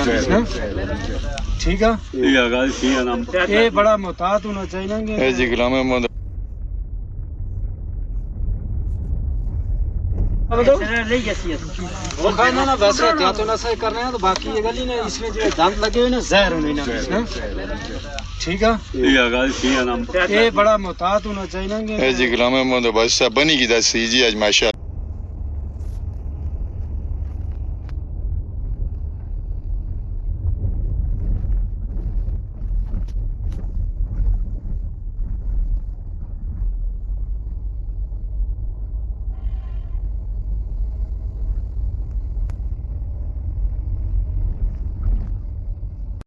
ना ठीक है ये बड़ा मोहतात होना चाहिए जी गुलाम अहमद वो खाना ना वैसे एहतियात होना सही करना है तो बाकी ये गली ना इसमें जो दांत लगे हुए ना जहर होने ना ठीक है ये बड़ा मोहतात होना चाहिए जी गुलाम अहमद बादशाह बनी की दस जी आज माशा